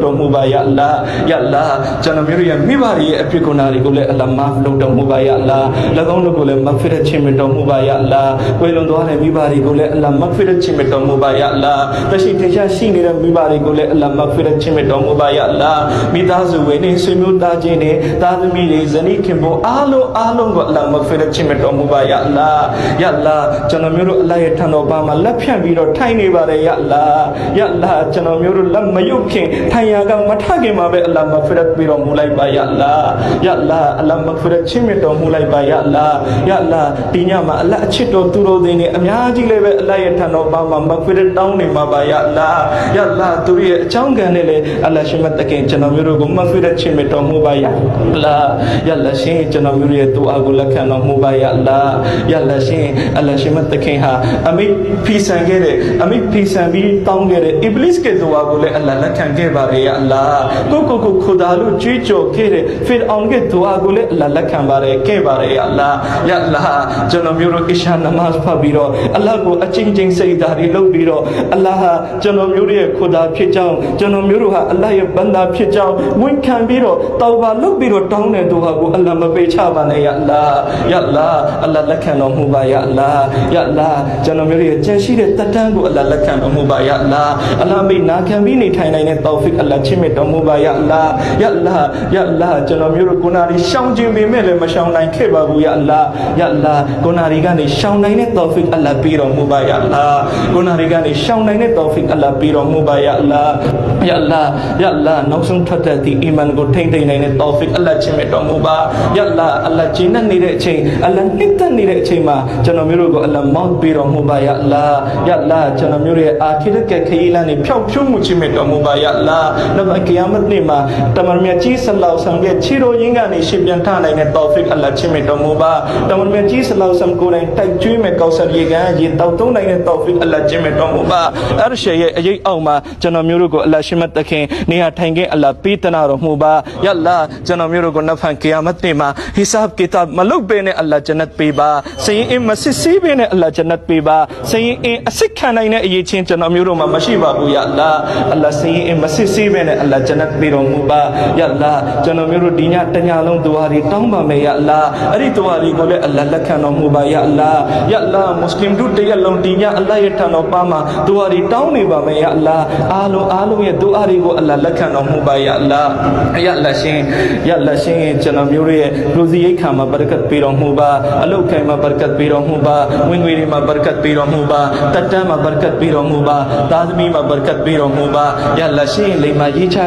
တော်မူပါယာအလ္လာယာအလ္လာကျွန်တော်မျိုးရဲ့မိဘတွေရဲ့အဖြစ်ကိုနာတွေကိုလည်းအလ္လာမာဖ်လုပ်တော်မူပါယာအလ္လာ၎င်းတို့ကိုလည်းမဖီရတ်ချင်းမြတ်တော်မူပါယာအလ္လာကွယ်လွန်သွားတဲ့မိဘတွေကိုလည်းအလ္လာမဖီရတ်ချင်းမြတ်တော်မူပါယာအလ္လာတရှိတေချာရှိနေတဲ့မိဘတွေကိုလည်းအလ္လာမဖီရတ်ချင်းမြတ်တော်မူပါယာအလ္လာမိသားစုဝင်တွေဆွေမျိုးသားချင်းတွေသားသမီးတွေဇနီးခင်ပွန်းအားလုံးကိုအလ္လာမဖီရတ်ချင်းမြတ်တော်မူပါယာအလ္လာယာအလ္လာကျွန်တော်မျိုးတို့အလ္လာရဲ့ထံတော်ဘာမှာလက်ဖြန့်ပြီးတော့ထိုင်နေပါတယ်ယာအလ္လာယာအလ္လာကျွန်တော်မျိုးတို့လက်မယုတ်ခင်ထိုင်ရာကမထခင်မှာပဲအလ္လာမဖီရတ်ပြီးတော်မူလိုက်ပါယာအလ္လာယာအလ္လာအလ္လာမဖီရတ်ချင်းမြတ်တော်မူလိုက်ပါယာအလ္လာယာအလ္လာဒီညမှာအလ္လာအချစ်တော်သူတော်တွေနဲ့အများကြီးလည်းပဲအလ္လာရဲ့ထံတော်ဘာမှာမဖီရတ်တောင်းနေမှာပါယာအလ္လာယာအလ္လာသူရဲ့အကြောင်းကံနဲ့လည်းအလ္လာရှင်မတခင်ကျွန်တော်မျိုးတို့ကိုမဖီရတ်ချင်းမြတ်တော်မူပါယာအလ္လာယာအလ္လာရှင်ကျွန်တော်မျိုးရဲ့သူအားကိုလက်ခံတော်မူပါယာအလ္လာယာအလ္လာရှင်အလ္လာရှင်မတခင်ဟာအမိဖီဆန်ခဲ့တဲ့အမိဖီဆန်ပြီးတောင်းခဲ့တဲ့အီဘလစ်ရဲ့သူအားကိုလည်းအလ္လာလက်ခံခဲ့ပါရဲ့အလ္လာကိုခူဒါလို့ကြွေးကြော်ခဲ့တဲ့ဖီရအောင်ရဲ့သူအားကိုလည်းအလ္လာလက်ခံပါရဲ့ခဲ့ပါရဲ့အလ္လာယာအလ္လာကျွန်တော်မျိုးတို့အရှာနမတ်ဖတ်ပြီးတော့အလ္လာကိုအချင်းချင်းစိတ်ဓာတ်တွေလုပ်ပြီးတော့အလ္လာဟာကျွန်တော်မျိုးရဲ့ခူဒါဖြစ်ကြောင်းကျွန်တော်မျိုးတို့ဟာအလ္လာရဲ့ဘန္တာဖြစ်ကြောင်းဝန်ခံပြီးတော့တောင်းပါလုပ်ပြီးတော့တောင်းတဲ့သူဟာကိုအလ္လာမပေးချပါနဲ့ယာအလ္လာယာအလ္လာအလ္လာလက်ခံတော်မူပါယာအလ္လာယာအလ္လာကျွန်တော်မျိုးရဲ့ကြံရှိတဲ့တတ်တန်းကိုအလ္လာလက်ခံတော်မူပါယာအလ္လာအလ္လာမိနာခံပြီးနေထိုင်နိုင်တဲ့တောဖစ်အလ္လာချစ်မြတ်တော်မူပါယာအလ္လာယာအလ္လာယာအလ္လာကျွန်တော်မျိုးတို့ကိုနာရီရှောင်ခြင်းပေမဲ့လည်းမရှောင်နိုင်ခဲ့ပါဘူးယာအလ္လာယာအလ္လာကိုနာရီကနေရှောင်နိုင်တဲ့တောဖစ်အလ္လာပေးတော်မူပါယာအလ္လာကိုနာရီကနေရှောင်နိုင်တဲ့တောဖစ်အလ္လာပေးတော်မူပါယာအလ္လာယာအလ္လာယာအလ္လာနောက်ဆုံးထွက်တဲ့ဒီအီမန်ကိုထိမ့်သိမ့်နိုင်တဲ့တောဖစ်အလ္လာချစ်မြတ်တော်မူပါယာအလ္လာအလ္လာဂျင်းနဲ့နေတဲ့အချိန်အလ္လာနှစ်သက်နေတဲ့အချိန်မှာကျွန်တော်မျိုးတို့ကိုအလ္လာမောက်ပေးတော်မူပါယာအလ္လာယာအလ္လာကျွန်တော်မျိုးရဲ့အာခိရတ်ကခရီးလမ်းနေဖြောက်ဖြိုးမှုချစ်မြတ်တော်မူပါယာအလ္လာနောက်ကိယာမတ်နေ့မှာတမန်မြတ်ကြီးဆလောဆမ်ရဲ့ခြေတော်ရင်းကနေရှင်ပြန်ထနိုင်တဲ့တောဖစ်အလ္လာချစ်မြတ်တော်မူပါတမန်မြတ်ကြီးဆလောဆမ်ကိုယ်တိုင်တိုက်ကျွေးမဲ့ကောက်ဆာရေကန်ရေတောက်သုံးနိုင်တဲ့တောဖစ်အလ္လာချစ်မြတ်တော်မူပါအရရှရဲ့အရေးအောက်မှာကျွန်တော်မျိုးတို့ကိုအလ္လာရှင်မတ်တခင်နေရာထိုင်ခဲ့အလ္လာပေးတနာတော်မူပါယာအလ္လာကျွန်တော်မျိုးတို့ကိုနဖန်ကိယာမတ်နေ့မှာဟီဆပ်ကီတာမလုတ်ပေးနဲ့အလ္လာဂျနတ်ပေးပါစရင်အင်းမစစ်စီးပေးနဲ့အလ္လာဂျနတ်ပေးပါစရင်အင်းအစစ်ခံနိုင်တဲ့အရေးချင်းကျွန်တော်မျိုးတို့မှာမရှိပါဘူးယာအလ္လာအလ္လာစရင်အင်းမစစ်စီးပေးနဲ့အလ္လာဂျနတ်ပေးတော်မူပါယာအလ္လာကျွန်တော်မျိုးတို့ဒီညတညလုံးဒူဟာတွေတောင်းပါမယ်ယာအလ္လာအဲ့ဒီဒူဟာတွေကိုလည်းအလ္လာလက်ခံတော်မူပါယာအလ္လာယာအလ္လာမွတ်စလင်တို့တရက်လုံးဒီညအလ္လာရဲ့ထံတော်ပါမှာဒူဟာတွေတောင်းနေပါမယ်ယာအလ္လာအားလုံးရဲ့ဒူဟာတွေကိုအလ္လာလက်ခံတော်မူပါယာအလ္လာယာအလ္လာရှင်ကျွန်တော်မျိုးရဲ့လူစီရိတ်ခါမှာဘရကတ်ပေးတော်မူပါအလုတ်ခိုင်မှာဘရကတ်ပေးတော်မူပါဝင်ငွေတွေမှာဘရကတ်ပေးတော်မူပါတတ်တမ်းမှာဘရကတ်ပေးတော်မူပါသားသမီးမှာဘရကတ်ပေးတော်မူပါယာအလ္လာရှင်လိမ္မာရေးချ